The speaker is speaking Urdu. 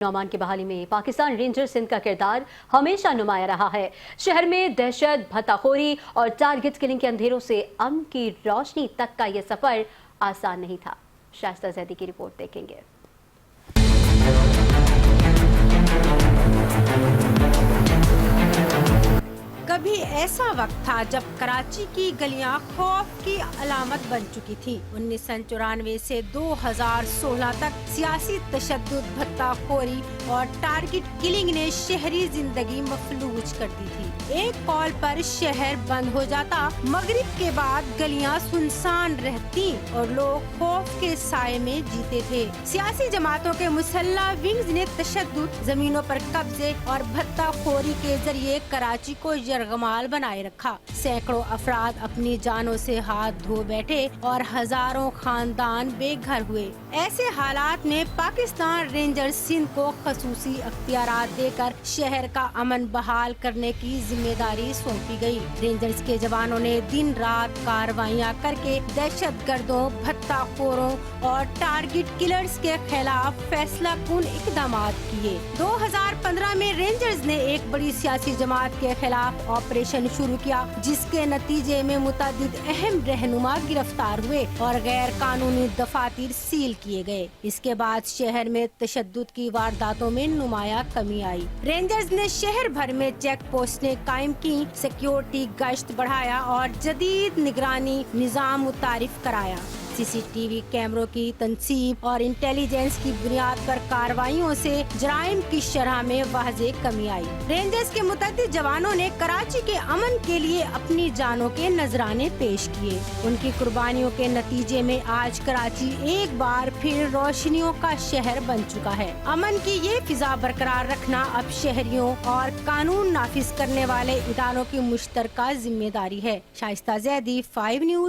نعمان کی بحالی میں پاکستان رینجر سندھ کا کردار ہمیشہ نمایاں رہا ہے۔ شہر میں دہشت، بھتہ خوری اور ٹارگٹ کلنگ کے اندھیروں سے امن کی روشنی تک کا یہ سفر آسان نہیں تھا۔ شائستہ زیدی کی رپورٹ دیکھیں گے۔ کبھی ایسا وقت تھا جب کراچی کی گلیاں خوف کی علامت بن چکی تھی۔ 1994 سے 2016 تک سیاسی تشدد، بھتہ خوری اور ٹارگٹ کلنگ نے شہری زندگی مفلوج کر دی تھی۔ ایک کال پر شہر بند ہو جاتا، مغرب کے بعد گلیاں سنسان رہتی اور لوگ خوف کے سائے میں جیتے تھے۔ سیاسی جماعتوں کے مسلح ونگز نے تشدد، زمینوں پر قبضے اور بھتہ خوری کے ذریعے کراچی کو یرغمال بنائے رکھا۔ سینکڑوں افراد اپنی جانوں سے ہاتھ دھو بیٹھے اور ہزاروں خاندان بے گھر ہوئے۔ ایسے حالات میں پاکستان رینجر سندھ کو خصوصی اختیارات دے کر شہر کا امن بحال کرنے کی ذمہ داری سونپی گئی۔ رینجرز کے جوانوں نے دن رات کارروائیاں کر کے دہشت گردوں، بھتہ خوروں اور ٹارگٹ کلرز کے خلاف فیصلہ کن اقدامات کیے۔ 2015 میں رینجرز نے ایک بڑی سیاسی جماعت کے خلاف آپریشن شروع کیا، جس کے نتیجے میں متعدد اہم رہنما گرفتار ہوئے اور غیر قانونی دفاتر سیل کیے گئے۔ اس کے بعد شہر میں تشدد کی وارداتوں میں نمایاں کمی آئی۔ رینجرز نے شہر بھر میں چیک پوسٹیں قائم کی، سیکیورٹی گشت بڑھایا اور جدید نگرانی نظام متعارف کرایا۔ سی سی ٹی وی کیمروں کی تنصیب اور انٹیلیجنس کی بنیاد پر کارروائیوں سے جرائم کی شرح میں واضح کمی آئی۔ رینجرز کے متعدد جوانوں نے کراچی کے امن کے لیے اپنی جانوں کے نذرانے پیش کیے۔ ان کی قربانیوں کے نتیجے میں آج کراچی ایک بار پھر روشنیوں کا شہر بن چکا ہے۔ امن کی یہ فضا برقرار رکھنا اب شہریوں اور قانون نافذ کرنے والے اداروں کی مشترکہ ذمہ داری ہے۔ شائستہ زیدی، 5 نیوز